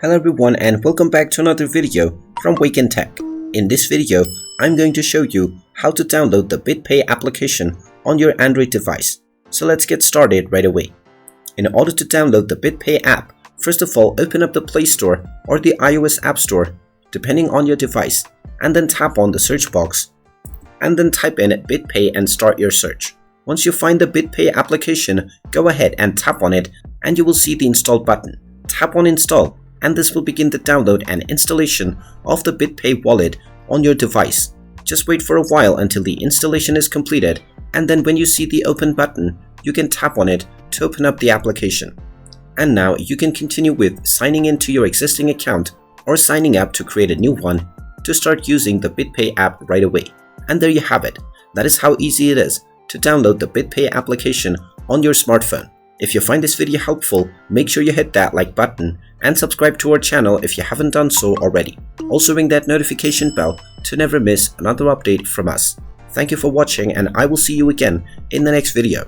Hello everyone and welcome back to another video from Wake&Tech. In this video, I'm going to show you how to download the Bitpay application on your Android device. So let's get started right away. In order to download the Bitpay app, first of all open up the Play Store or the iOS App Store depending on your device, and then tap on the search box and then type in Bitpay and start your search. Once you find the Bitpay application, go ahead and tap on it and you will see the install button. Tap on install and this will begin the download and installation of the Bitpay wallet on your device. Just wait for a while until the installation is completed, and then when you see the open button, you can tap on it to open up the application. And now you can continue with signing into your existing account or signing up to create a new one to start using the Bitpay app right away. And there you have it. That is how easy it is to download the Bitpay application on your smartphone. If you find this video helpful, make sure you hit that like button and subscribe to our channel if you haven't done so already. Also ring that notification bell to never miss another update from us. Thank you for watching and I will see you again in the next video.